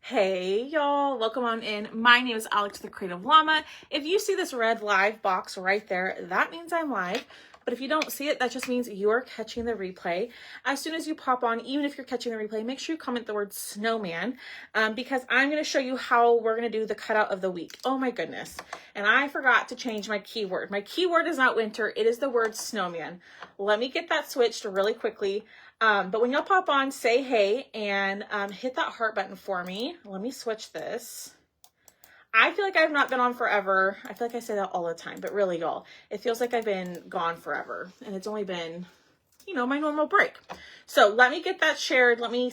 Hey y'all, welcome on in. My name is Alex the Creative Llama. If you see this red live box right there, that means I'm live. But if you don't see it, that just means you're catching the replay. As soon as you pop on, even if you're catching the replay, make sure you comment the word snowman because I'm going to show you how we're going to do the cutout of the week. Oh my goodness. And I forgot to change my keyword. My keyword is not winter. It is the word snowman. Let me get that switched really quickly. But when y'all pop on, say hey and hit that heart button for me. Let me switch this. I feel like I've not been on forever. I feel like I say that all the time, but really, y'all, it feels like I've been gone forever. And it's only been, my normal break. So let me get that shared. Let me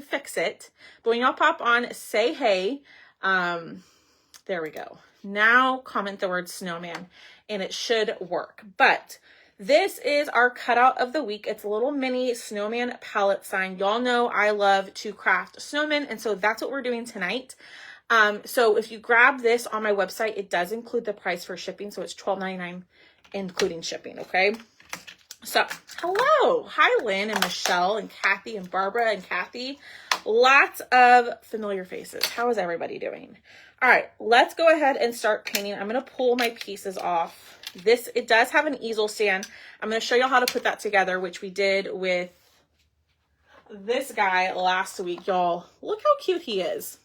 fix it. But when y'all pop on, say hey. There we go. Now comment the word snowman and it should work. But this is our cutout of the week. It's a little mini snowman palette sign. Y'all know I love to craft snowmen, and so that's what we're doing tonight. So if you grab this on my website, it does include the price for shipping, so it's $12.99 including shipping, okay? So, hello. Hi, Lynn and Michelle and Kathy and Barbara and Kathy. Lots of familiar faces. How is everybody doing? All right, let's go ahead and start painting. I'm going to pull my pieces off. It does have an easel stand. I'm going to show you how to put that together, which we did with this guy last week, y'all. Look how cute he is.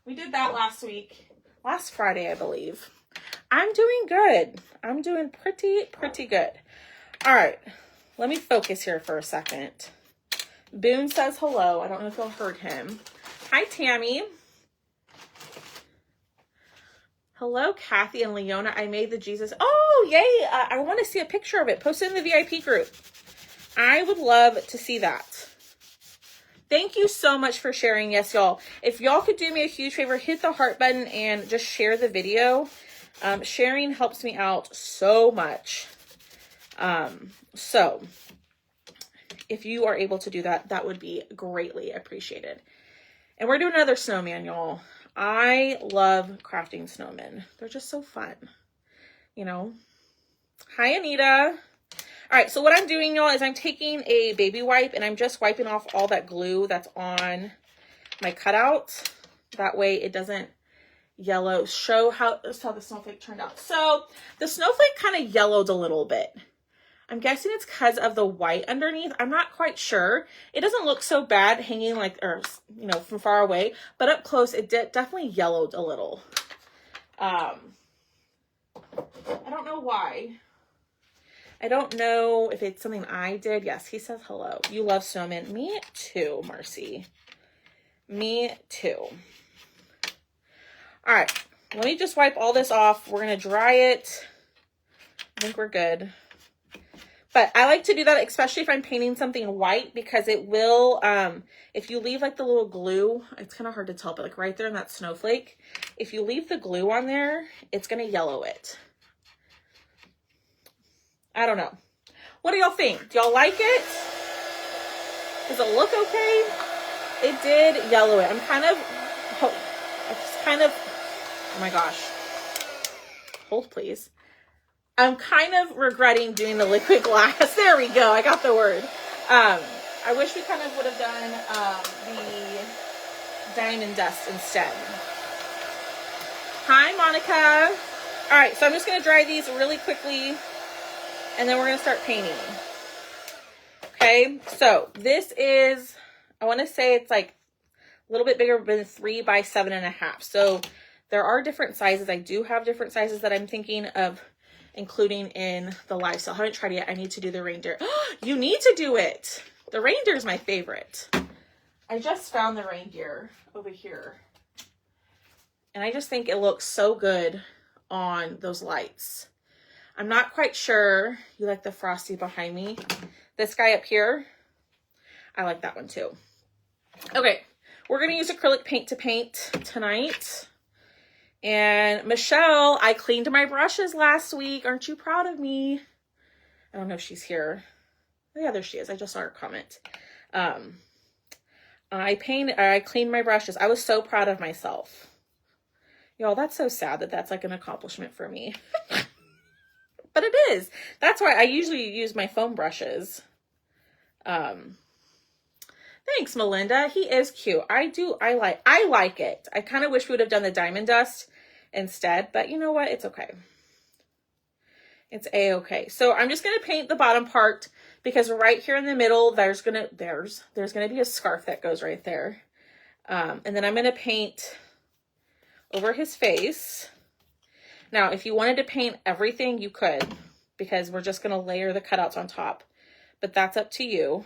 We did that last Friday, I believe. I'm doing good. I'm doing pretty good. All right, let me focus here for a second. Boone says hello. I don't know if y'all heard him. Hi, Tammy. Hello, Kathy and Leona. I made the Jesus. Oh, yay. I want to see a picture of it. Post it in the VIP group. I would love to see that. Thank you so much for sharing. Yes, y'all. If y'all could do me a huge favor, hit the heart button and just share the video. Sharing helps me out so much. So if you are able to do that, that would be greatly appreciated. And we're doing another snowman, y'all. I love crafting snowmen. They're just so fun, Hi, Anita. All right, so what I'm doing, y'all, is I'm taking a baby wipe and I'm just wiping off all that glue that's on my cutout. That way it doesn't yellow. Show how the snowflake turned out. So the snowflake kind of yellowed a little bit. I'm guessing it's because of the white underneath. I'm not quite sure. It doesn't look so bad hanging from far away, but up close, it definitely yellowed a little. I don't know why. I don't know if it's something I did. Yes, he says hello. You love snowmen. Me too, Marcy. Me too. All right, let me just wipe all this off. We're going to dry it. I think we're good. But I like to do that, especially if I'm painting something white, because it will, if you leave like the little glue, it's kind of hard to tell, but like right there in that snowflake, if you leave the glue on there, it's going to yellow it. I don't know. What do y'all think? Do y'all like it? Does it look okay? It did yellow it. Oh my gosh. Hold, please. I'm kind of regretting doing the liquid glass. There we go. I got the word. I wish we kind of would have done the diamond dust instead. Hi, Monica. All right, so I'm just going to dry these really quickly, and then we're going to start painting. Okay, so this is, I want to say it's like a little bit bigger than 3 by 7.5. So there are different sizes. I do have different sizes that I'm thinking of including in the live sale. I haven't tried it yet. I need to do the reindeer. You need to do it. The reindeer is my favorite. I just found the reindeer over here. And I just think it looks so good on those lights. I'm not quite sure. You like the frosty behind me. This guy up here, I like that one too. Okay, we're going to use acrylic paint to paint tonight. And Michelle, I cleaned my brushes last week. Aren't you proud of me? I don't know if she's here. Yeah, there she is. I just saw her comment. I cleaned my brushes. I was so proud of myself. Y'all, that's so sad that that's like an accomplishment for me. But it is. That's why I usually use my foam brushes. Thanks, Melinda. He is cute. I like it. I kind of wish we would have done the diamond dust instead, but you know what? It's okay. It's a-okay. So I'm just going to paint the bottom part because right here in the middle, there's going to be a scarf that goes right there. And then I'm going to paint over his face. Now, if you wanted to paint everything, you could, because we're just going to layer the cutouts on top, but that's up to you.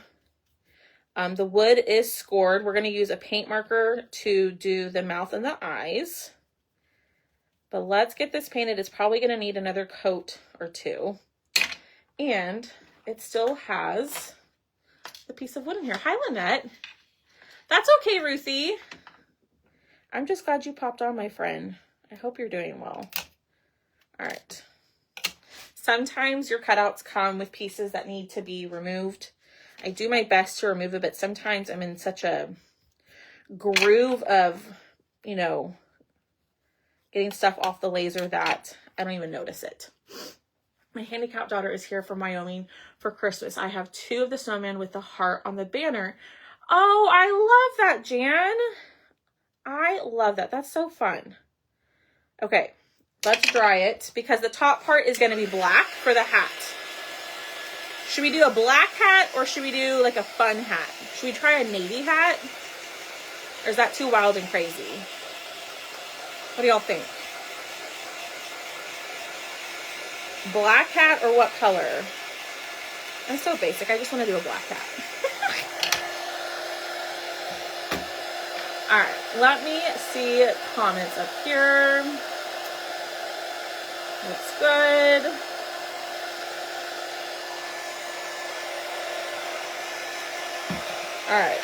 The wood is scored. We're going to use a paint marker to do the mouth and the eyes. But let's get this painted. It's probably going to need another coat or two. And it still has the piece of wood in here. Hi, Lynette. That's okay, Ruthie. I'm just glad you popped on, my friend. I hope you're doing well. All right. Sometimes your cutouts come with pieces that need to be removed. I do my best to remove it, but sometimes I'm in such a groove of, you know, getting stuff off the laser that I don't even notice it. My handicapped daughter is here from Wyoming for Christmas. I have 2 of the snowmen with the heart on the banner. Oh, I love that, Jan. I love that. That's so fun. Okay, let's dry it because the top part is going to be black for the hat. Should we do a black hat or should we do like a fun hat? Should we try a navy hat? Or is that too wild and crazy? What do y'all think? Black hat or what color? I'm so basic. I just want to do a black hat. All right, let me see comments up here. Looks good. All right,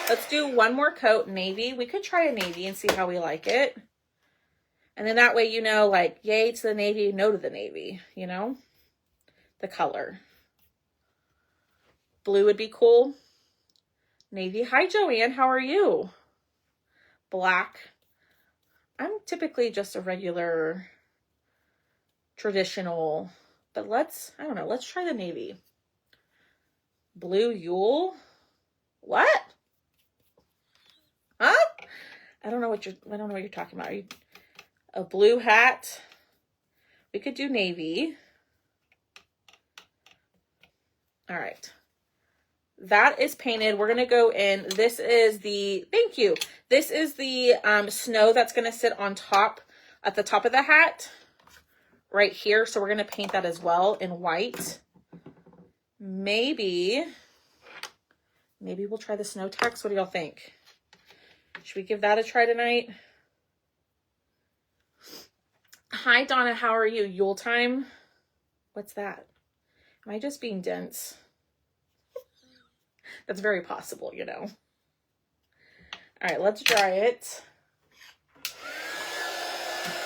let's do one more coat, navy. We could try a navy and see how we like it. And then that way, you know, like, yay to the navy, no to the navy, you know, the color. Blue would be cool. Navy. Hi, Joanne. How are you? Black. I'm typically just a regular, traditional, but I don't know, let's try the navy. Blue Yule. What? Huh? I don't know what you're talking about. Are you a blue hat? We could do navy. All right. That is painted. We're going to go in. This is the, thank you. This is the snow that's going to sit on top, at the top of the hat right here. So we're going to paint that as well in white. Maybe we'll try the snow text. What do y'all think? Should we give that a try tonight? Hi, Donna. How are you? Yule time? What's that? Am I just being dense? That's very possible, you know. All right, let's dry it.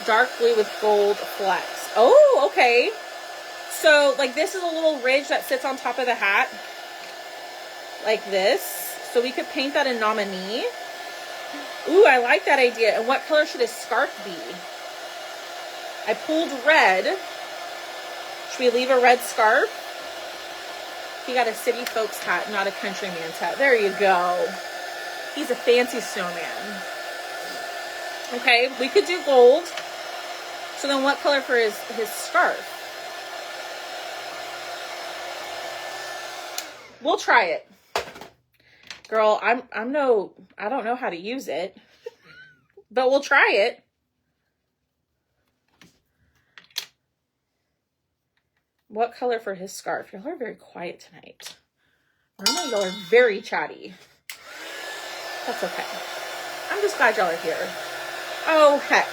Dark blue with gold flecks. Oh, okay. So, like, this is a little ridge that sits on top of the hat. Like this. So we could paint that in nominee. Ooh, I like that idea. And what color should his scarf be? I pulled red. Should we leave a red scarf? He got a city folks hat, not a countryman's hat. There you go. He's a fancy snowman. Okay, we could do gold. So then what color for his scarf? We'll try it. Girl, I don't know how to use it, but we'll try it. What color for his scarf? Y'all are very quiet tonight. Normally y'all are very chatty. That's okay. I'm just glad y'all are here. Oh, heck.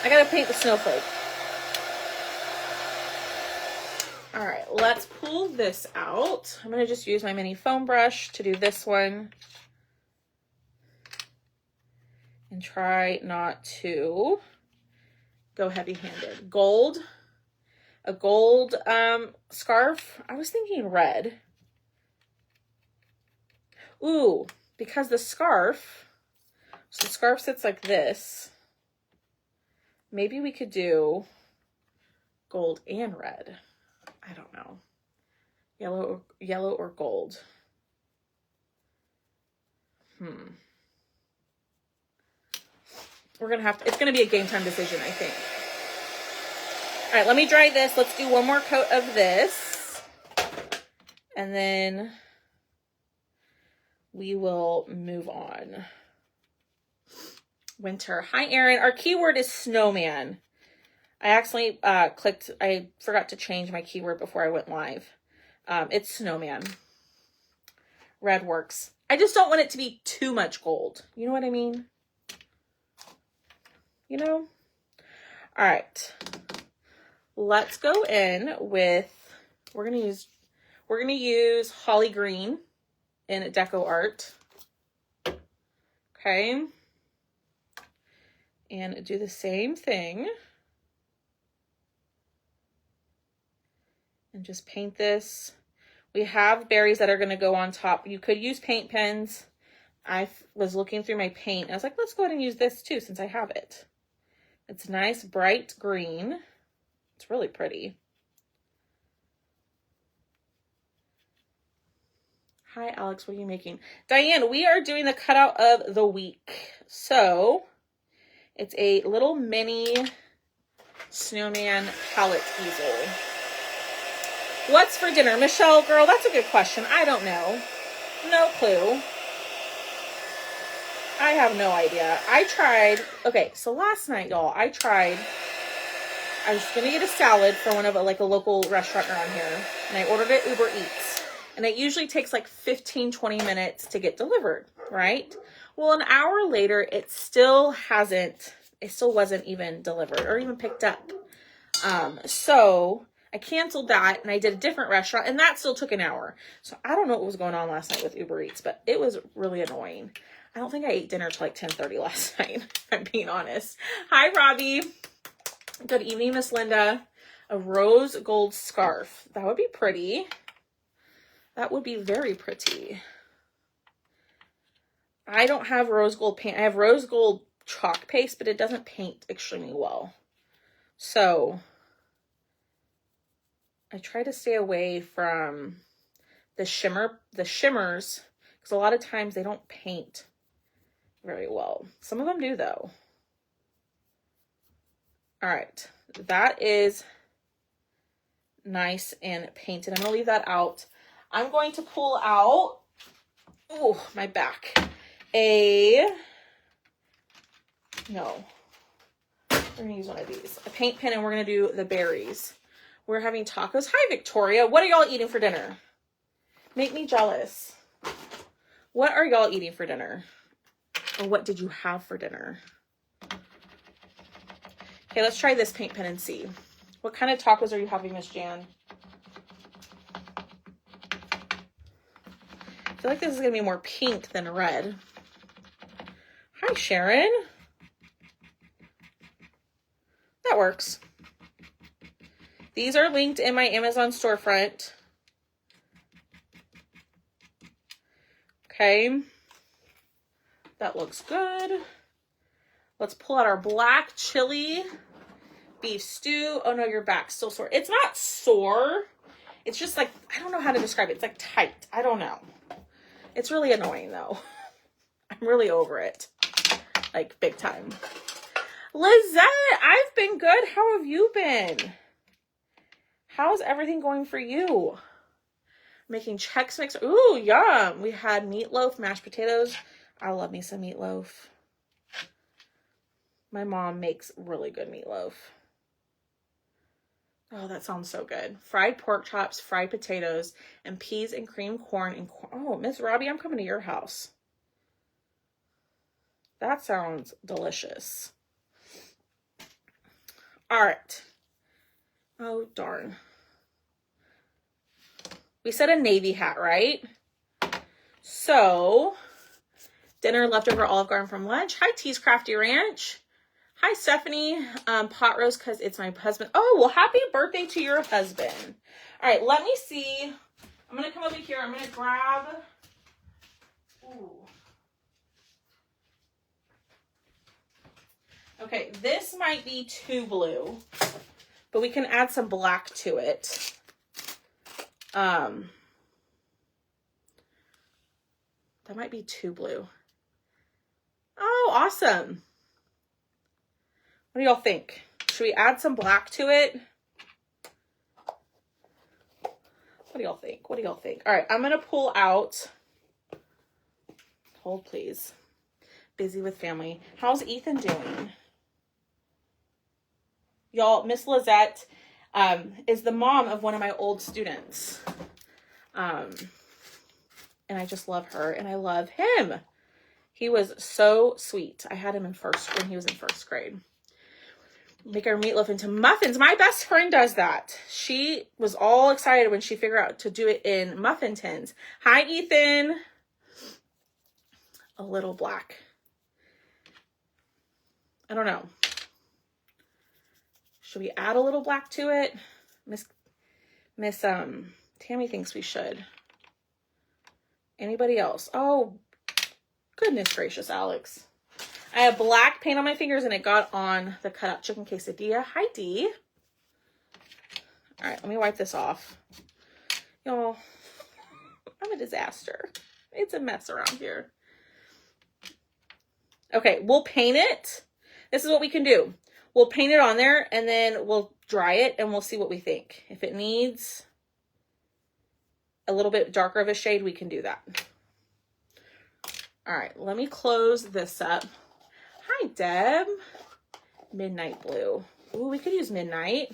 I gotta paint the snowflake. All right, let's pull this out. I'm gonna just use my mini foam brush to do this one. And try not to go heavy-handed. Gold. A gold scarf. I was thinking red. Ooh, because the scarf sits like this. Maybe we could do gold and red. I don't know. Yellow or gold. We're gonna have to, it's gonna be a game time decision, I think. All right, let me dry this. Let's do one more coat of this. And then we will move on. Winter. Hi, Erin. Our keyword is snowman. I accidentally I forgot to change my keyword before I went live. It's snowman. Red works. I just don't want it to be too much gold. You know what I mean? You know? All right. Let's go in with, we're going to use Holly Green in Deco Art. Okay. And do the same thing. And just paint this. We have berries that are going to go on top. You could use paint pens. I was looking through my paint. And I was like, let's go ahead and use this too since I have it. It's nice, bright green. It's really pretty. Hi, Alex. What are you making? Diane, we are doing the cutout of the week. So it's a little mini snowman palette easel. What's for dinner? Michelle, girl, that's a good question. I don't know. No clue. I have no idea. I tried. Okay, so last night, y'all, I was going to get a salad for one of a local restaurant around here. And I ordered it Uber Eats. And it usually takes like 15, 20 minutes to get delivered, right? Well, an hour later, it still wasn't even delivered or even picked up. So I canceled that and I did a different restaurant and that still took an hour. So I don't know what was going on last night with Uber Eats, but it was really annoying. I don't think I ate dinner till like 10:30 last night, if I'm being honest. Hi, Robbie. Good evening, Miss Linda. A rose gold scarf. That would be pretty. That would be very pretty. I don't have rose gold paint. I have rose gold chalk paste, but it doesn't paint extremely well. So I try to stay away from the shimmers, because a lot of times they don't paint very well. Some of them do though. All right, that is nice and painted. I'm gonna leave that out. I'm going to pull out, oh, my back, we're gonna use one of these, a paint pen, and we're gonna do the berries. We're having tacos. Hi, Victoria. What are y'all eating for dinner? Make me jealous. What are y'all eating for dinner? Or what did you have for dinner? Okay, let's try this paint pen and see. What kind of tacos are you having, Miss Jan? I feel like this is going to be more pink than red. Hi, Sharon. That works. These are linked in my Amazon storefront. Okay. That looks good. Let's pull out our black chili beef stew. Oh no, your back's still sore. It's not sore. It's just like, I don't know how to describe it. It's like tight. I don't know. It's really annoying though. I'm really over it. Like big time. Lizette, I've been good. How have you been? How's everything going for you? Making Chex Mix. Ooh, yum. We had meatloaf, mashed potatoes. I love me some meatloaf. My mom makes really good meatloaf. Oh, that sounds so good. Fried pork chops, fried potatoes, and peas and cream corn. And oh, Miss Robbie, I'm coming to your house. That sounds delicious. All right. Oh, darn. We said a navy hat, right? So, dinner, leftover Olive Garden from lunch. Hi, Tea's Crafty Ranch. Hi, Stephanie. Pot roast because it's my husband. Oh, well, happy birthday to your husband. All right, let me see. I'm going to come over here. I'm going to grab. Ooh. Okay, this might be too blue, but we can add some black to it. That might be too blue. Oh, awesome. What do y'all think? Should we add some black to it? What do y'all think? What do y'all think? All right, I'm going to pull out. Hold, please. Busy with family. How's Ethan doing? Y'all, Miss Lizette is the mom of one of my old students. And I just love her and I love him. He was so sweet. I had him when he was in first grade. Make our meatloaf into muffins. My best friend does that. She was all excited when she figured out to do it in muffin tins. Hi, Ethan. A little black. I don't know. Should we add a little black to it? Miss Tammy thinks we should. Anybody else? Oh, goodness gracious, Alex. I have black paint on my fingers and it got on the Cutout chicken quesadilla. Hi, Dee. All right, let me wipe this off. Y'all, I'm a disaster. It's a mess around here. Okay, we'll paint it. This is what we can do. We'll paint it on there and then we'll dry it and we'll see what we think. If it needs a little bit darker of a shade, we can do that. All right, let me close this up. Hi, Deb. Midnight blue. Ooh, we could use midnight.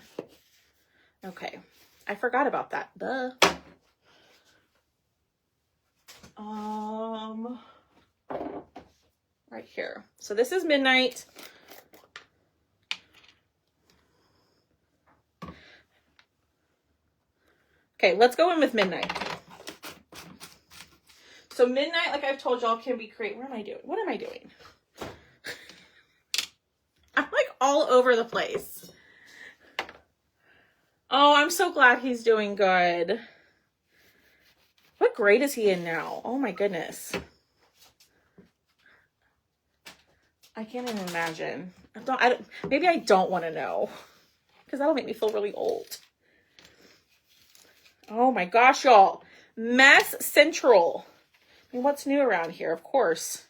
Okay, I forgot about that. Duh. Right here. So this is midnight. Okay, let's go in with midnight. So midnight, like I've told y'all, can be created. What am I doing? What am I doing? I'm like all over the place. Oh, I'm so glad he's doing good. What grade is he in now? Oh my goodness. I can't even imagine. Maybe I don't want to know because that'll make me feel really old. Oh my gosh, y'all. Mess Central. I mean, what's new around here? Of course.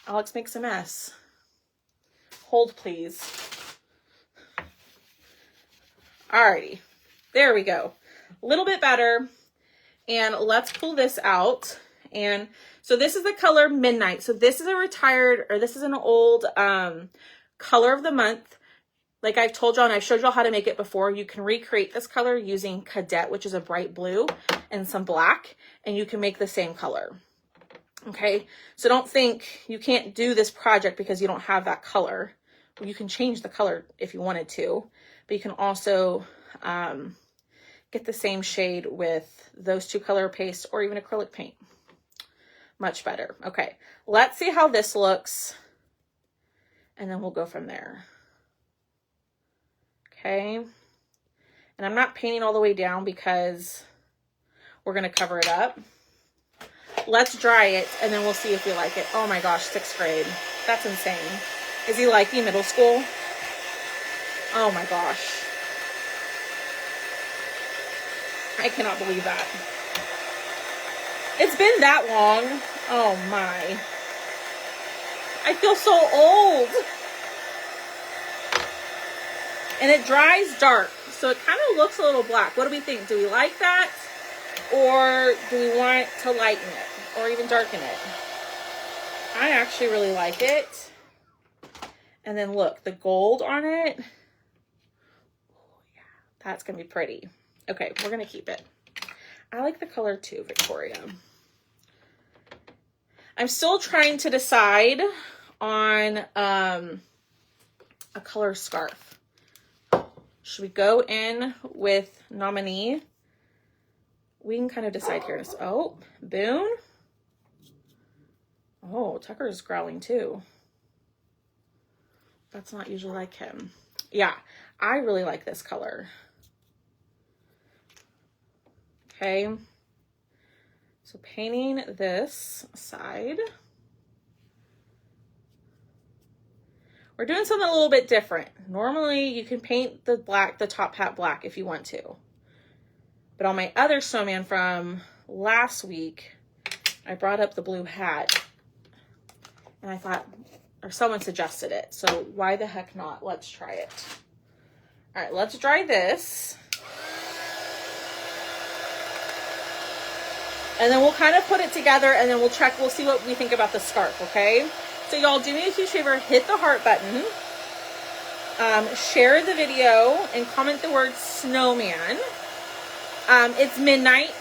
Alex makes a mess. Hold, please. Alrighty. There we go. A little bit better. And let's pull this out. And so this is the color Midnight. So this is this is an old color of the month. Like I've told y'all and I've showed y'all how to make it before. You can recreate this color using Cadet, which is a bright blue, and some black, and you can make the same color. Okay, so don't think you can't do this project because you don't have that color. You can change the color if you wanted to, but you can also get the same shade with those two color pastes or even acrylic paint. Much better. Okay, let's see how this looks, and then we'll go from there. Okay, and I'm not painting all the way down because we're going to cover it up. Let's dry it, and then we'll see if we like it. Oh my gosh, 6th grade. That's insane. Is he liking middle school? Oh my gosh. I cannot believe that. It's been that long. Oh my. I feel so old. And it dries dark, so it kind of looks a little black. What do we think? Do we like that? Or do we want to lighten it or even darken it? I actually really like it. And then look, the gold on it. Oh yeah, that's going to be pretty. Okay, we're going to keep it. I like the color too, Victoria. I'm still trying to decide on a color scarf. Should we go in with Nominee? We can kind of decide here. Oh, Boone. Oh, Tucker's growling too. That's not usually like him. Yeah, I really like this color. Okay. So painting this side. We're doing something a little bit different. Normally you can paint the top hat black if you want to. But on my other snowman from last week, I brought up the blue hat. And I thought, or someone suggested it. So why the heck not? Let's try it. All right, let's dry this. And then we'll kind of put it together and then we'll see what we think about the scarf, okay? So y'all, do me a huge favor, hit the heart button, share the video, and comment the word snowman. It's midnight,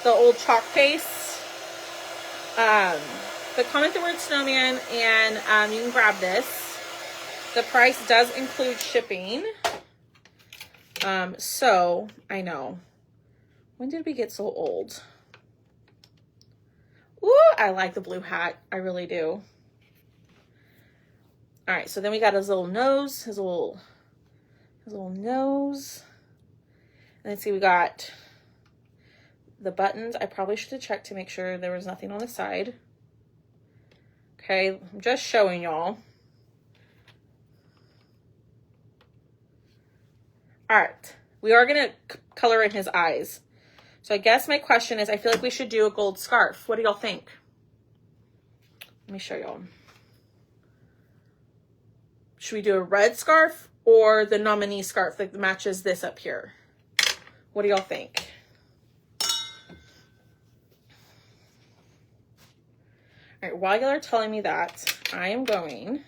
the old chalk face. But comment the word snowman and you can grab this. The price does include shipping. So I know. When did we get so old? Ooh, I like the blue hat. I really do. All right, so then we got his little nose, his little nose. And then see, we got the buttons. I probably should have checked to make sure there was nothing on the side. Okay, I'm just showing y'all. All right, we are gonna color in his eyes. So I guess my question is, I feel like we should do a gold scarf. What do y'all think? Let me show y'all. Should we do a red scarf or the nominee scarf that matches this up here? What do y'all think? All right, while y'all are telling me that, I am going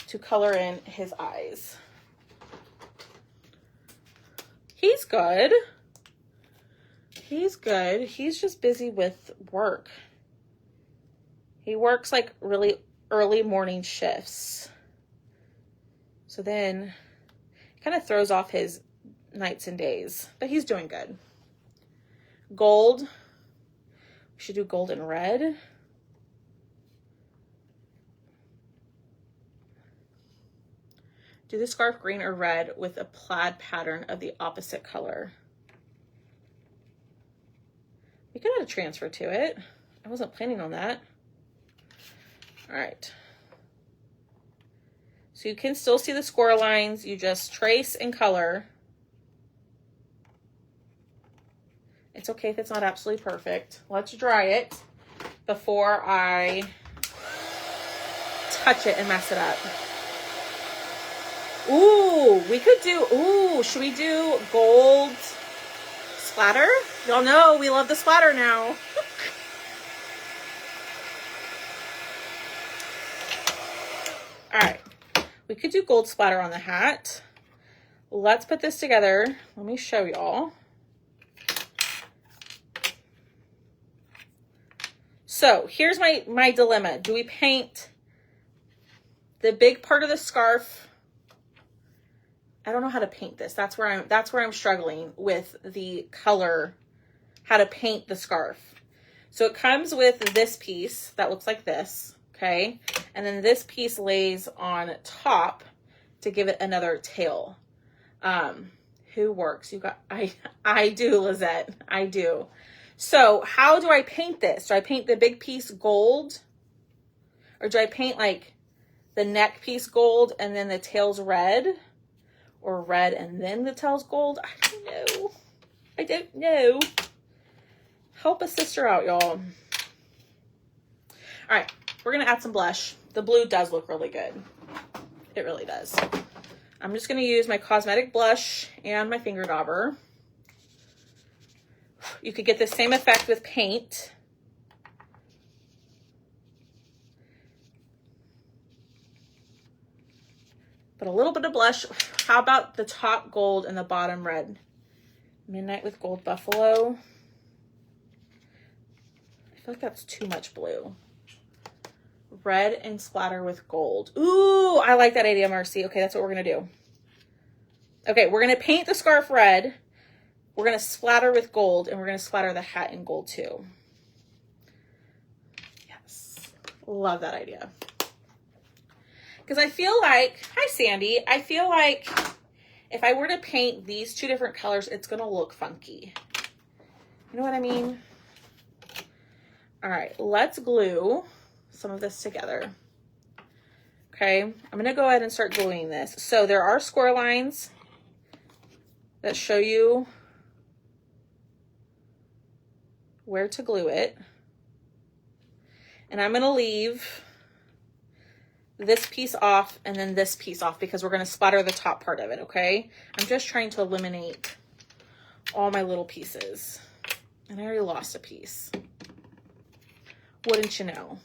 to color in his eyes. He's good. He's good. He's just busy with work. He works like really early morning shifts. So then it kind of throws off his nights and days, but he's doing good. Gold. We should do gold and red. Do the scarf green or red with a plaid pattern of the opposite color. We could add a transfer to it. I wasn't planning on that. All right. So you can still see the score lines. You just trace and color. It's okay if it's not absolutely perfect. Let's dry it before I touch it and mess it up. Ooh, we could do, should we do gold splatter? Y'all know we love the splatter now. All right, we could do gold splatter on the hat. Let's put this together. Let me show y'all. So here's my dilemma. Do we paint the big part of the scarf? I don't know how to paint this. That's where I'm struggling with the color, how to paint the scarf. So it comes with this piece that looks like this, okay? And then this piece lays on top to give it another tail. Who works? You got, I do, Lizette, I do. So how do I paint this? Do I paint the big piece gold? Or do I paint like the neck piece gold and then the tail's red? Or red and then the tail's gold? I don't know. I don't know. Help a sister out, y'all. All right, we're gonna add some blush. The blue does look really good. It really does. I'm just gonna use my cosmetic blush and my finger dauber. You could get the same effect with paint. But a little bit of blush. How about the top gold and the bottom red? Midnight with Gold Buffalo. I feel like that's too much blue. Red and splatter with gold. Ooh, I like that idea, Marcy. Okay, that's what we're gonna do. Okay, we're gonna paint the scarf red. We're gonna splatter with gold, and we're gonna splatter the hat in gold too. Yes, love that idea. Because I feel like, hi Sandy, I feel like if I were to paint these two different colors, it's gonna look funky. You know what I mean? All right, let's glue some of this together. Okay, I'm gonna go ahead and start gluing this. So there are score lines that show you where to glue it. And I'm gonna leave this piece off and then this piece off because we're going to splatter the top part of it, okay? I'm just trying to eliminate all my little pieces. And I already lost a piece. Wouldn't you know?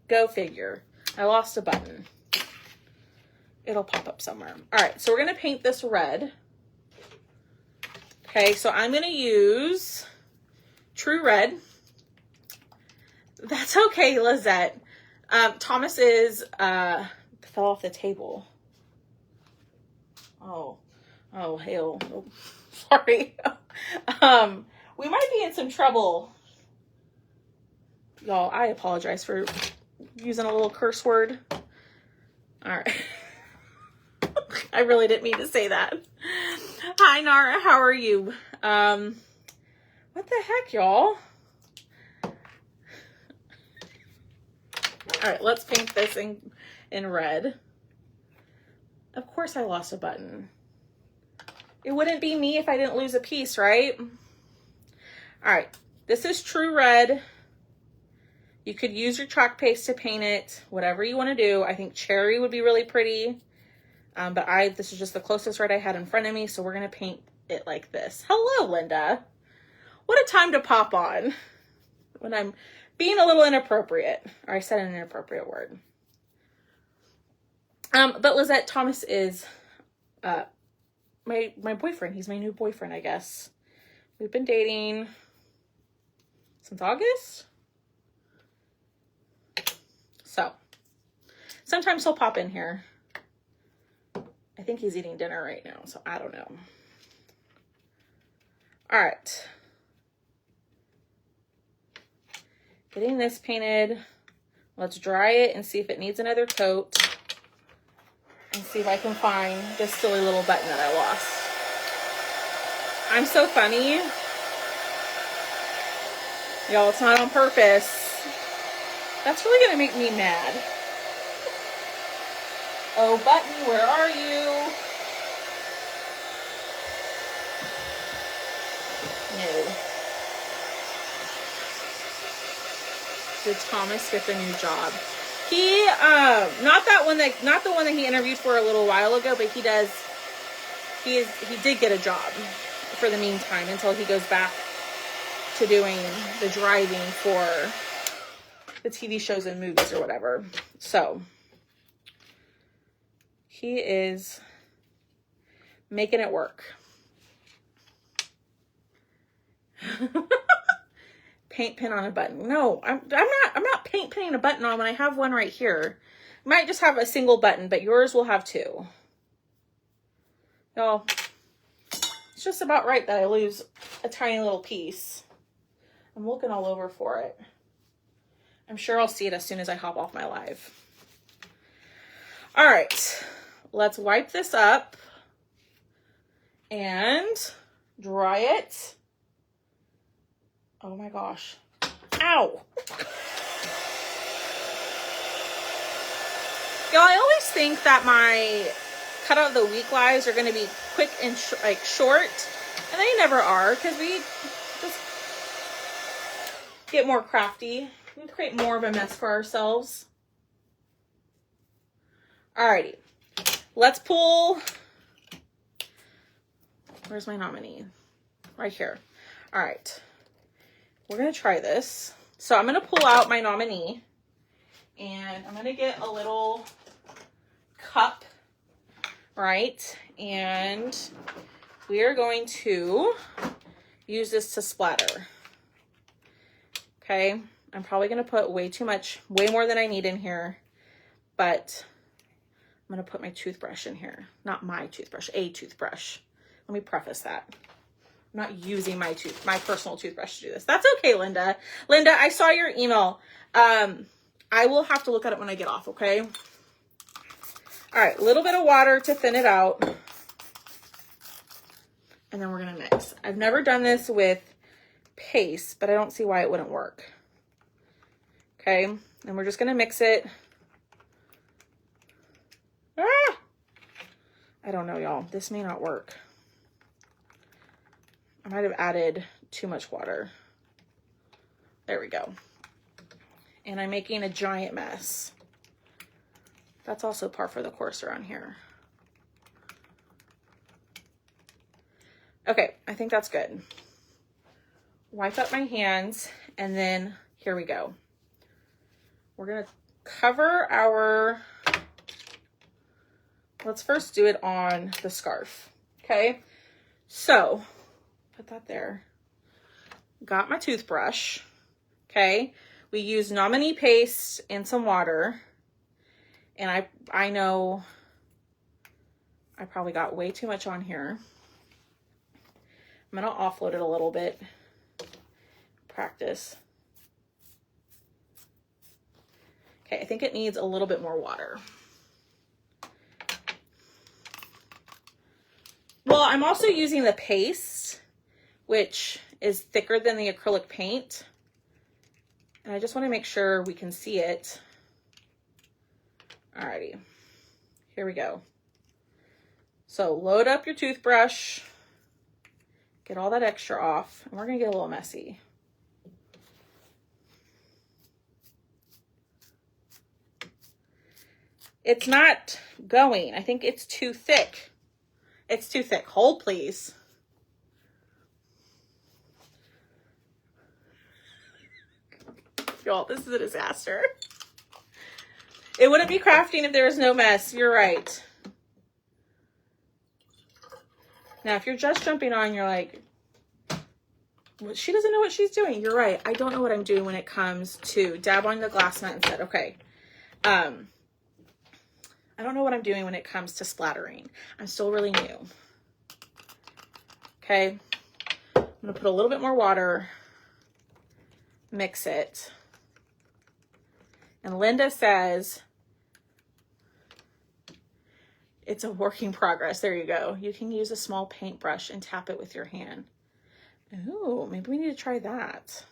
Go figure. I lost a button. It'll pop up somewhere. All right, so we're going to paint this red. Okay, so I'm going to use True Red. That's okay, Lizette. Thomas is, fell off the table. Oh, hail. Oh, sorry. We might be in some trouble. Y'all, I apologize for using a little curse word. All right. I really didn't mean to say that. Hi, Nara. How are you? What the heck, y'all? All right, let's paint this in red. Of course I lost a button. It wouldn't be me if I didn't lose a piece, right? All right, this is True Red. You could use your chalk paste to paint it, whatever you want to do. I think cherry would be really pretty. But this is just the closest red I had in front of me, so we're going to paint it like this. Hello, Linda. What a time to pop on when I'm being a little inappropriate. Or I said an inappropriate word. But Lizette, Thomas is my boyfriend. He's my new boyfriend, I guess. We've been dating since August. So, sometimes he'll pop in here. I think he's eating dinner right now, so I don't know. All right. Getting this painted. Let's dry it and see if it needs another coat. And see if I can find this silly little button that I lost. I'm so funny. Y'all, it's not on purpose. That's really gonna make me mad. Oh, button, where are you? No. Did Thomas get the new job? He, not the one that he interviewed for a little while ago, but he did get a job for the meantime until he goes back to doing the driving for the TV shows and movies or whatever. So, he is making it work. Paint pin on a button. No, I'm not paint pinning a button on when I have one right here. I might just have a single button, but yours will have two. Y'all, it's just about right that I lose a tiny little piece. I'm looking all over for it. I'm sure I'll see it as soon as I hop off my live. All right, let's wipe this up and dry it. Oh my gosh. Ow. Y'all, I always think that my Cutout of the Week lives are going to be quick and short. And they never are, because we just get more crafty. We create more of a mess for ourselves. Alrighty. Let's pull. Where's my nominee? Right here. All right. We're going to try this. So I'm going to pull out my nominee and I'm going to get a little cup, right? And we are going to use this to splatter. Okay. I'm probably going to put way more than I need in here, but I'm going to put my toothbrush in here. Not my toothbrush, a toothbrush. Let me preface that. I'm not using my personal toothbrush to do this. That's okay, Linda. Linda, I saw your email. I will have to look at it when I get off, okay? All right, a little bit of water to thin it out. And then we're going to mix. I've never done this with paste, but I don't see why it wouldn't work. Okay, and we're just going to mix it. Ah! I don't know, y'all. This may not work. I might have added too much water. There we go. And I'm making a giant mess. That's also par for the course around here. Okay, I think that's good. Wipe up my hands, and then here we go. We're gonna cover our, let's first do it on the scarf, okay? So, put that there. Got my toothbrush, okay? We used nominee paste and some water, and I know I probably got way too much on here. I'm gonna offload it a little bit. Practice. Okay, I think it needs a little bit more water. Well, I'm also using the paste, which is thicker than the acrylic paint. And I just want to make sure we can see it. Alrighty, here we go. So load up your toothbrush, get all that extra off, and we're gonna get a little messy. It's not going. I think it's too thick. It's too thick. Hold, please. Y'all, this is a disaster. It wouldn't be crafting if there was no mess. You're right. Now, if you're just jumping on, you're like, well, she doesn't know what she's doing. You're right. I don't know what I'm doing when it comes to dab on the glass nut instead. Okay. I don't know what I'm doing when it comes to splattering. I'm still really new. Okay. I'm going to put a little bit more water, mix it. And Linda says it's a work in progress. There you go. You can use a small paintbrush and tap it with your hand. Ooh, maybe we need to try that.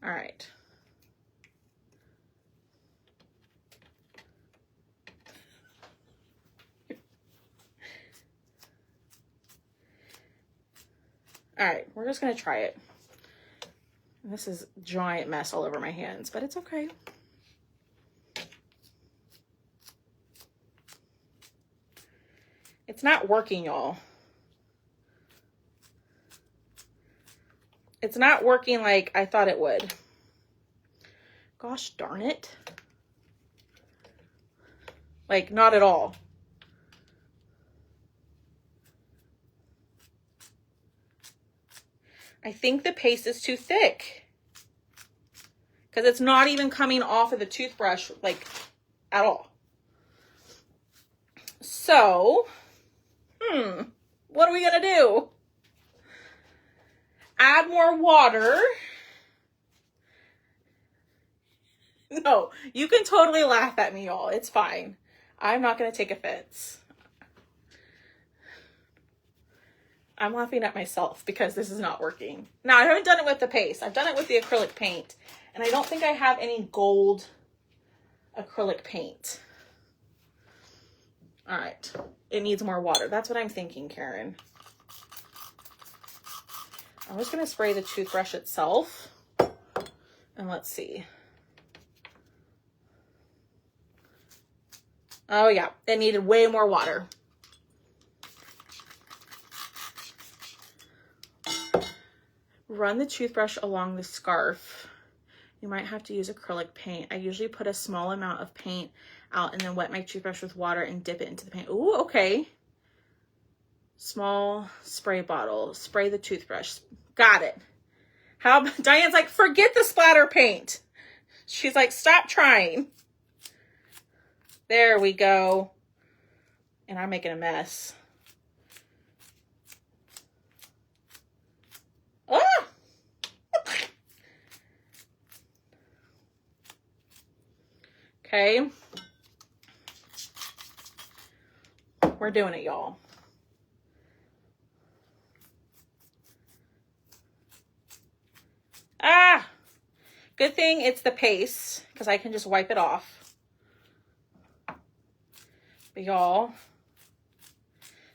All right. All right, we're just gonna try it. This is a giant mess all over my hands, but it's okay. It's not working, y'all. It's not working like I thought it would. Gosh darn it. Like, not at all. I think the paste is too thick because it's not even coming off of the toothbrush like at all. So, what are we gonna do? Add more water. No, you can totally laugh at me, y'all. It's fine. I'm not gonna take offense. I'm laughing at myself because this is not working. Now, I haven't done it with the paste. I've done it with the acrylic paint. And I don't think I have any gold acrylic paint. All right. It needs more water. That's what I'm thinking, Karen. I'm just going to spray the toothbrush itself. And let's see. Oh, yeah. It needed way more water. Run the toothbrush along the scarf. You might have to use acrylic paint. I usually put a small amount of paint out and then wet my toothbrush with water and dip it into the paint. Ooh, okay. Small spray bottle. Spray the toothbrush. Got it. Diane's like, forget the splatter paint. She's like, stop trying. There we go. And I'm making a mess. Ah! Okay. We're doing it, y'all. Ah! Good thing it's the paste, because I can just wipe it off. But y'all,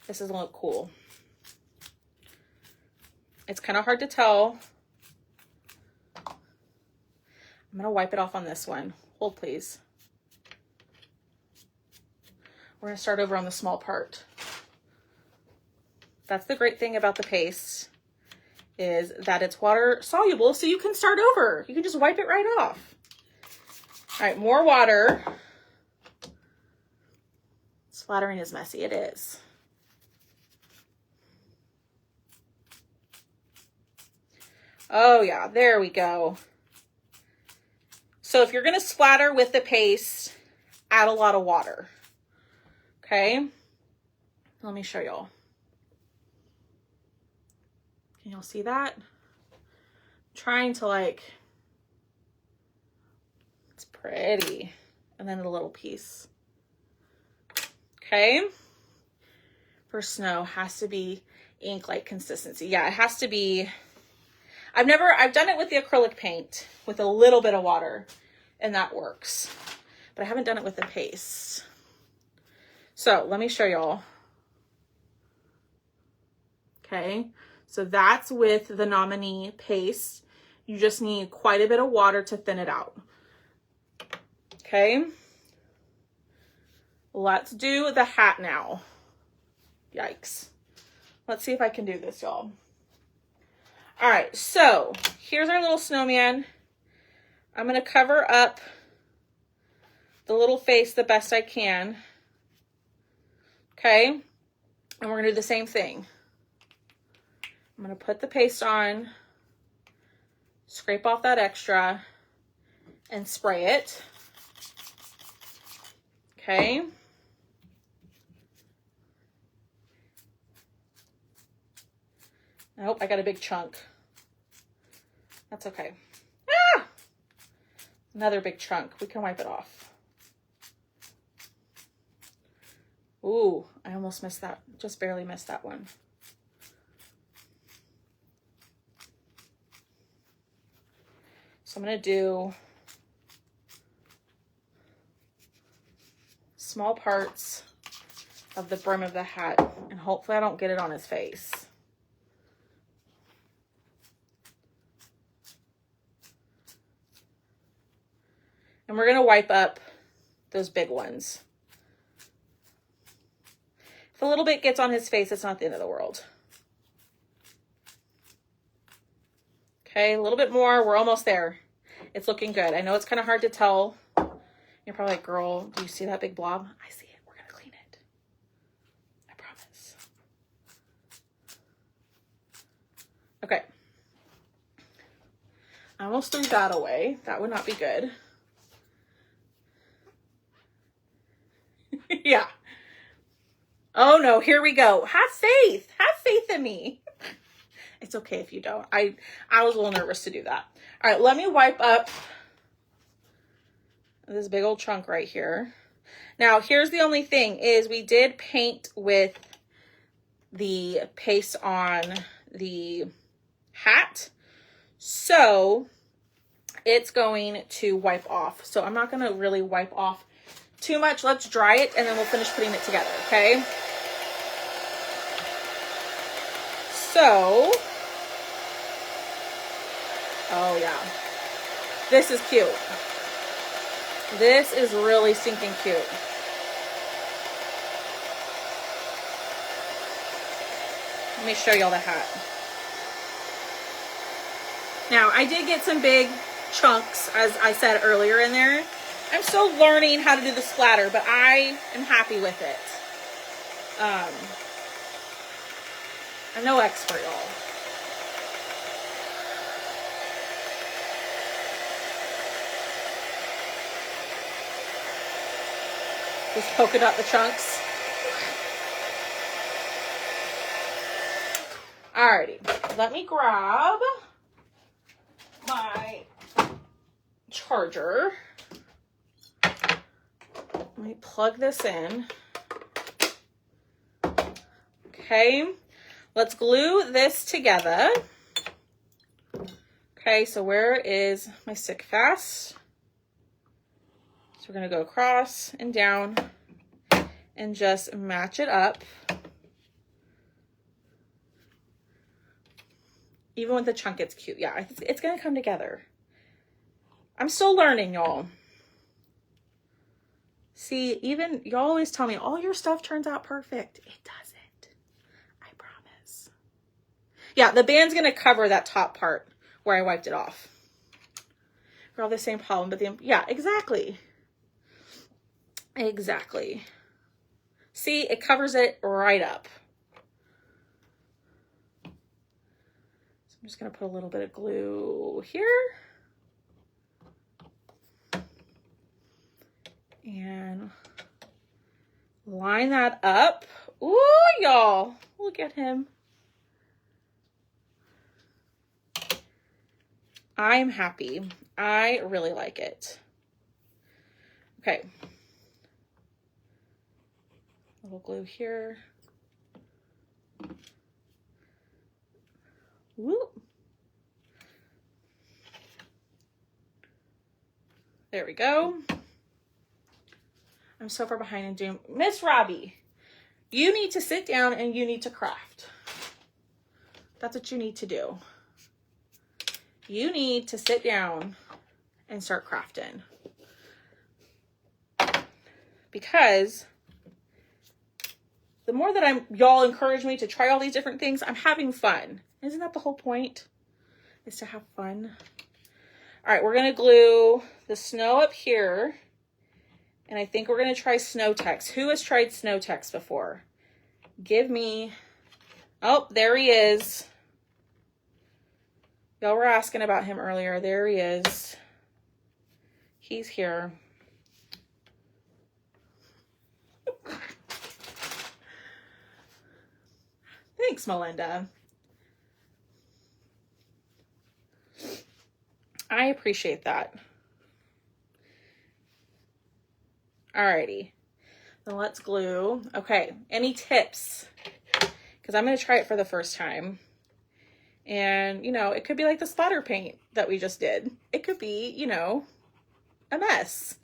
this doesn't look cool. It's kind of hard to tell. I'm going to wipe it off on this one. Hold, please. We're gonna start over on the small part. That's the great thing about the paste, is that it's water soluble, so you can start over. You can just wipe it right off. All right, more water. Splattering is messy, it is. Oh yeah, there we go. So if you're gonna splatter with the paste, add a lot of water, okay? Let me show y'all. Can y'all see that? I'm trying to like, it's pretty. And then a little piece. Okay. For snow, has to be ink-like consistency. Yeah, it has to be. I've done it with the acrylic paint with a little bit of water, and that works. But I haven't done it with the paste. So let me show y'all. Okay. So that's with the Nominee paste. You just need quite a bit of water to thin it out. Okay. Let's do the hat now. Yikes. Let's see if I can do this, y'all. All right, so here's our little snowman. I'm going to cover up the little face the best I can. Okay. And we're going to do the same thing. I'm going to put the paste on, scrape off that extra, and spray it. Okay. Oh, I got a big chunk. That's okay. Ah! Another big chunk. We can wipe it off. Ooh, I almost missed that. Just barely missed that one. So I'm going to do small parts of the brim of the hat, and hopefully I don't get it on his face. And we're going to wipe up those big ones. If a little bit gets on his face, it's not the end of the world. Okay, a little bit more. We're almost there. It's looking good. I know it's kind of hard to tell. You're probably like, girl, do you see that big blob? I see it. We're going to clean it. I promise. Okay. I almost threw that away. That would not be good. Yeah. Oh no, here we go. Have faith. Have faith in me. It's okay if you don't. I was a little nervous to do that. All right, let me wipe up this big old chunk right here. Now, here's the only thing is we did paint with the paste on the hat. So it's going to wipe off. So I'm not going to really wipe off too much. Let's dry it and then we'll finish putting it together, okay? So, oh yeah, this is cute. This is really stinking cute. Let me show y'all the hat. Now, I did get some big chunks, as I said earlier in there. I'm still learning how to do the splatter, but I am happy with it. I'm no expert, y'all. Just polka dot the chunks. Alrighty, let me grab my charger. Let me plug this in. Okay, let's glue this together. Okay, so where is my stick fast? So we're gonna go across and down and just match it up. Even with the chunk, it's cute. Yeah, it's gonna come together. I'm still learning, y'all. See, even y'all always tell me all your stuff turns out perfect. It doesn't. I promise. Yeah, the band's going to cover that top part where I wiped it off. We're all the same problem, but yeah, exactly. Exactly. See, it covers it right up. So I'm just going to put a little bit of glue here. And line that up. Ooh, y'all, look at him. I'm happy. I really like it. Okay. A little glue here. Woo. There we go. I'm so far behind in doing. Miss Robbie, you need to sit down and you need to craft. That's what you need to do. You need to sit down and start crafting. Because the more that y'all encourage me to try all these different things, I'm having fun. Isn't that the whole point? Is to have fun. All right, we're going to glue the snow up here. And I think we're going to try Snow Tex. Who has tried Snow Tex before? Give me... Oh, there he is. Y'all were asking about him earlier. There he is. He's here. Thanks, Melinda. I appreciate that. Alrighty, then let's glue. Okay, any tips? Because I'm going to try it for the first time. And, you know, it could be like the splatter paint that we just did. It could be, you know, a mess.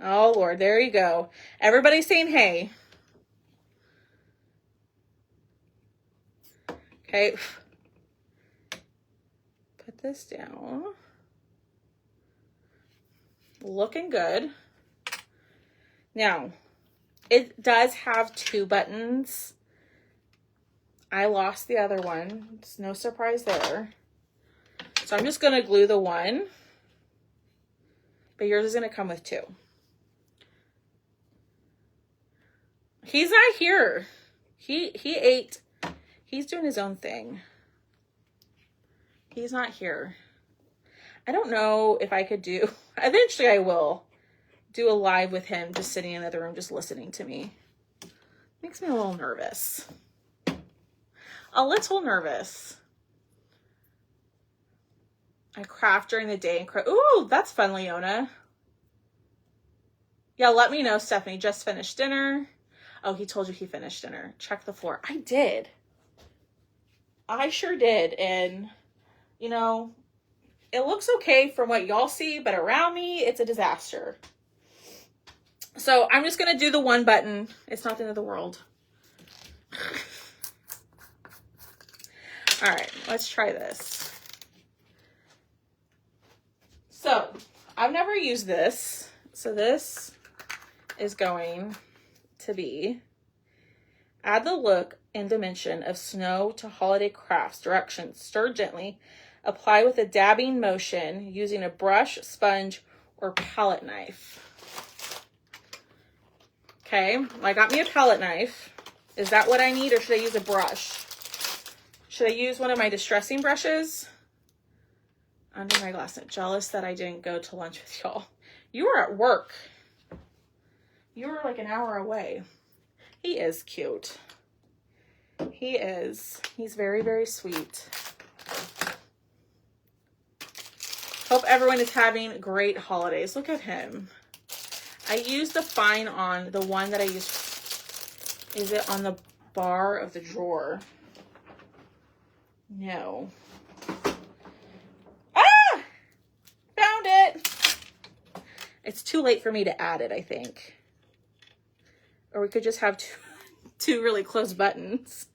Oh, Lord, there you go. Everybody's saying hey. Okay. Put this down. Looking good. Now, it does have 2 buttons. I lost the other one. It's no surprise there. So I'm just going to glue the one. But yours is going to come with 2. He's not here. He ate. He's doing his own thing. He's not here. I don't know if I could do, eventually I will do a live with him just sitting in the other room, just listening to me. Makes me a little nervous. A little nervous. I craft during the day and craft. Ooh, that's fun, Leona. Yeah, let me know, Stephanie. Just finished dinner. Oh, he told you he finished dinner. Check the floor. I did. I sure did. And, you know, it looks okay from what y'all see, but around me, it's a disaster. So I'm just going to do the one button. It's not the end of the world. All right, let's try this. So I've never used this. So this is going to be add the look and dimension of snow to holiday crafts. Directions: stir gently. Apply with a dabbing motion using a brush, sponge, or palette knife. Okay, I got me a palette knife. Is that what I need, or should I use a brush? Should I use one of my distressing brushes? Under my glass. I'm jealous that I didn't go to lunch with y'all. You were at work. You were like an hour away. He is cute. He is. He's very, very sweet. Hope everyone is having great holidays. Look at him. I used the fine on the one that I used. Is it on the bar of the drawer? No. Ah! Found it. It's too late for me to add it, I think. Or we could just have two really close buttons.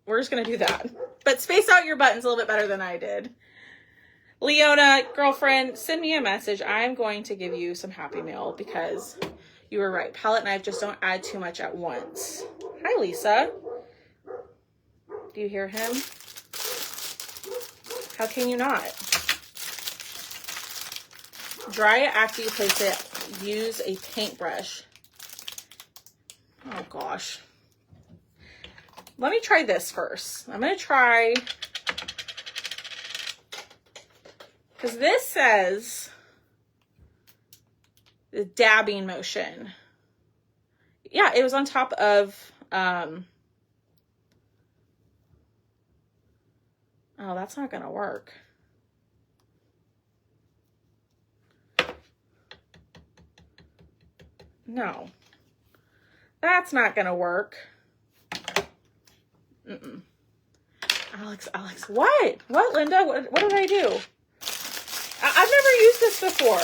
We're just going to do that. But space out your buttons a little bit better than I did. Leona, girlfriend, send me a message. I'm going to give you some Happy Meal because you were right. Palette knife, just don't add too much at once. Hi, Lisa. Do you hear him? How can you not? Dry it after you place it. Use a paintbrush. Oh, gosh. Let me try this first. I'm going to try... because this says the dabbing motion. Yeah, it was on top of, oh, that's not gonna work. No, that's not gonna work. Alex, what? What, Linda? What did I do? I've never used this before.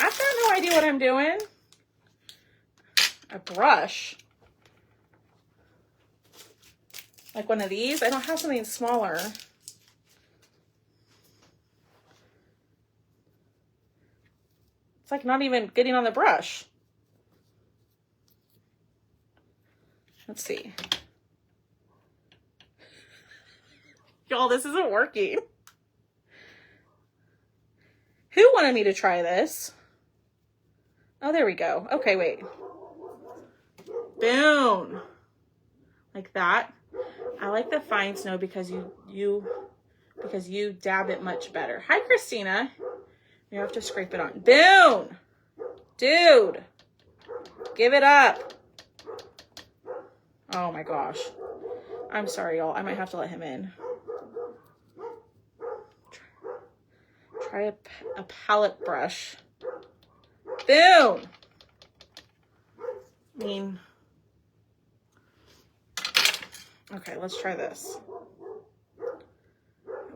I've got no idea what I'm doing. A brush. Like one of these. I don't have something smaller. It's like not even getting on the brush. Let's see. Y'all, this isn't working. Who wanted me to try this? Oh, there we go. Okay, wait. Boom. Like that. I like the fine snow because you dab it much better. Hi, Christina. You have to scrape it on. Boom. Dude. Give it up. Oh my gosh. I'm sorry, y'all. I might have to let him in. Try a palette brush. Boom. I mean, okay, let's try this.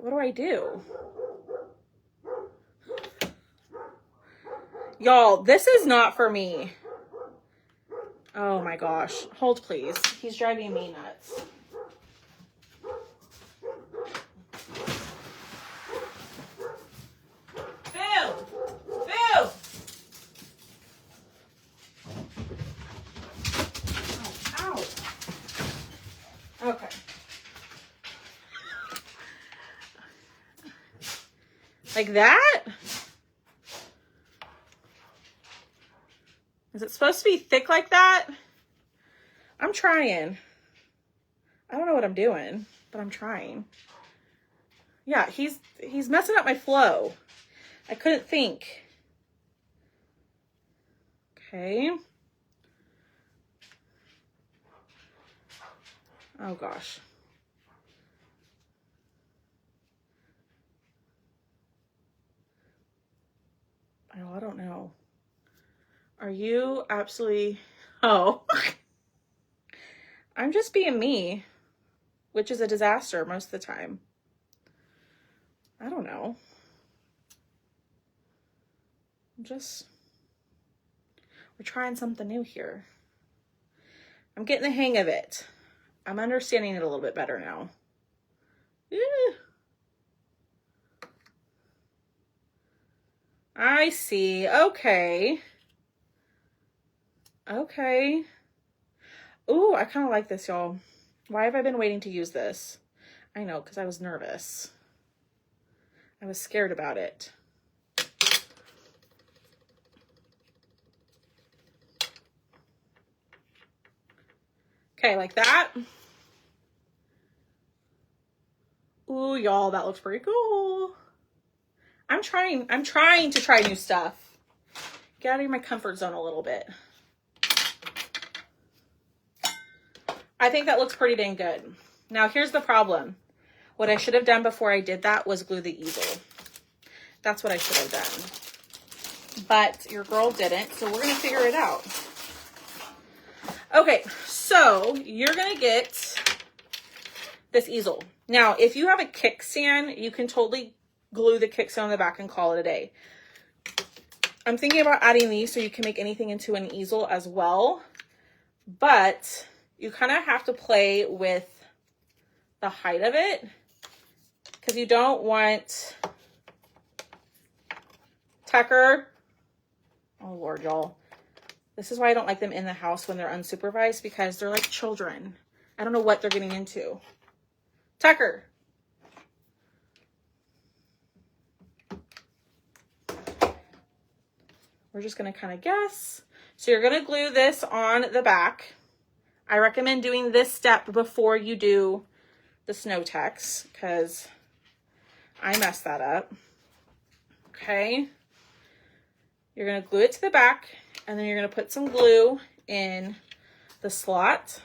What do I do? Y'all, this is not for me. Oh my gosh. Hold, please. He's driving me nuts. Okay. Like that? Is it supposed to be thick like that? I'm trying. I don't know what I'm doing, but I'm trying. Yeah, he's messing up my flow. I couldn't think. Okay. Oh gosh. Oh, I don't know. Are you absolutely... Oh. I'm just being me, which is a disaster most of the time. I don't know. We're trying something new here. I'm getting the hang of it. I'm understanding it a little bit better now. I see. Okay. Okay. Ooh, I kind of like this, y'all. Why have I been waiting to use this? I know, because I was nervous. I was scared about it. Okay, like that. Ooh, y'all, that looks pretty cool. I'm trying to try new stuff. Get out of my comfort zone a little bit. I think that looks pretty dang good. Now, here's the problem. What I should have done before I did that was glue the easel. That's what I should have done. But your girl didn't, so we're going to figure it out. Okay, so you're going to get this easel. Now, if you have a kickstand, you can totally glue the kickstand on the back and call it a day. I'm thinking about adding these so you can make anything into an easel as well. But you kind of have to play with the height of it. because you don't want Tucker. Oh, Lord, y'all. This is why I don't like them in the house when they're unsupervised, because they're like children. I don't know what they're getting into. Tucker. We're just going to kind of guess. So you're going to glue this on the back. I recommend doing this step before you do the snow text, because I messed that up. Okay. You're going to glue it to the back, and then you're going to put some glue in the slot,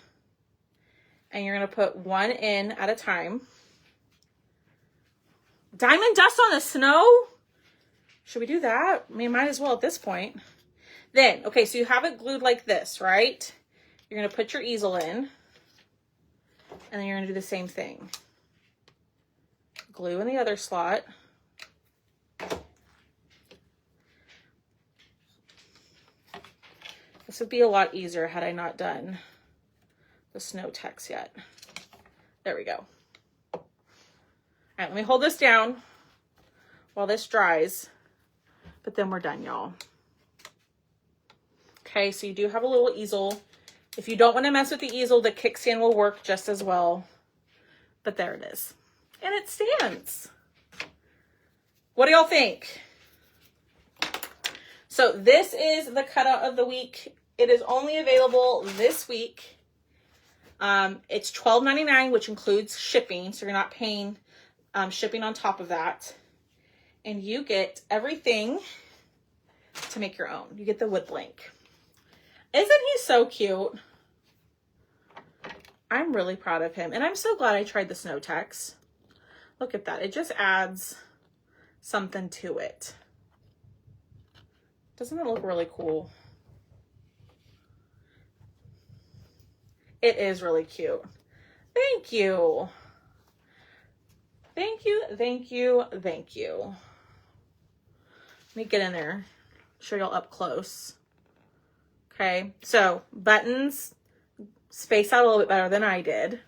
and you're going to put one in at a time. Diamond dust on the snow? Should we do that? I mean, might as well at this point. Then, okay, so you have it glued like this, right? You're going to put your easel in, and then you're going to do the same thing. Glue in the other slot. This would be a lot easier had I not done the snow text yet. There we go. All right, let me hold this down while this dries, but then we're done, y'all. Okay, so you do have a little easel. If you don't want to mess with the easel, the kickstand will work just as well. But there it is. And it stands. What do y'all think? So this is the cutout of the week. It is only available this week. It's $12.99, which includes shipping. So you're not paying shipping on top of that. And you get everything to make your own. You get the wood blank. Isn't he so cute? I'm really proud of him. And I'm so glad I tried the snow text. Look at that. It just adds something to it. Doesn't it look really cool? It is really cute. Thank you. Thank you, thank you, thank you. Let me get in there. Show y'all up close. Okay, so buttons space out a little bit better than I did,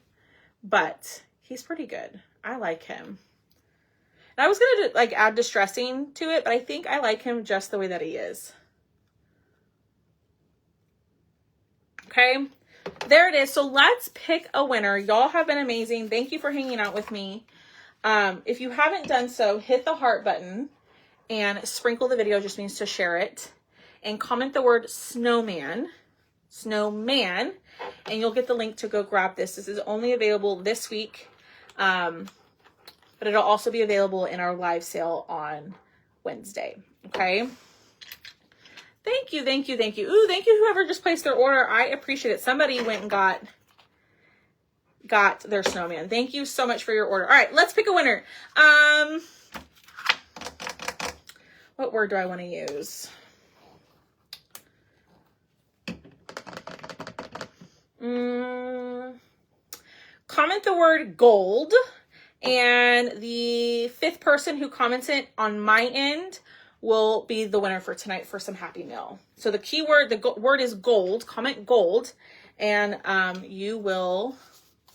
but he's pretty good. I like him. And I was gonna like add distressing to it, but I think I like him just the way that he is. Okay, there it is. So let's pick a winner. Y'all have been amazing. Thank you for hanging out with me. If you haven't done so, hit the heart button and sprinkle the video, just means to share it, and comment the word snowman, and you'll get the link to go grab this. This is only available this week, but it'll also be available in our live sale on Wednesday. Okay. Thank you, thank you, thank you. Ooh, thank you whoever just placed their order. I appreciate it. Somebody went and got their snowman. Thank you so much for your order. All right, let's pick a winner. What word do I want to use? Comment the word gold, and the 5th person who comments it on my end will be the winner for tonight for some Happy Meal. So the keyword, the word is gold. Comment gold, and you will,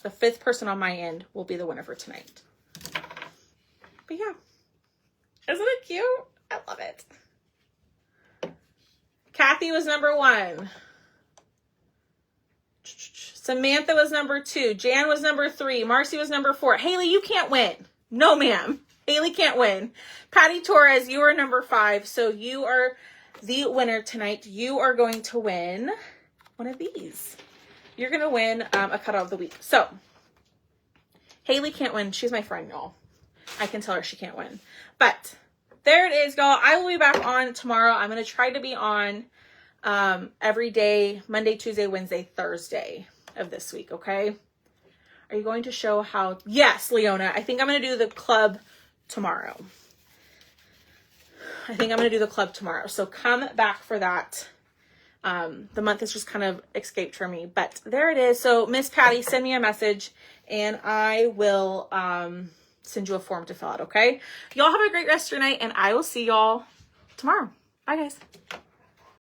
the 5th person on my end will be the winner for tonight. But yeah, isn't it cute? I love it. Kathy was number 1. Samantha was number 2. Jan was number 3. Marcy was number 4. Haley, you can't win. No, ma'am. Haley can't win. Patty Torres, you are number 5. So you are the winner tonight. You are going to win one of these. You're going to win a cutout of the week. So Haley can't win. She's my friend, y'all. I can tell her she can't win. But there it is, y'all. I will be back on tomorrow. I'm going to try to be on every day, Monday, Tuesday, Wednesday, Thursday of this week, okay? Are you going to show how? Yes, Leona. I think I'm going to do the club tomorrow. So come back for that. The month has just kind of escaped from me, but there it is. So Miss Patty, send me a message and I will send you a form to fill out, okay? Y'all have a great rest of your night, and I will see y'all tomorrow. Bye, guys.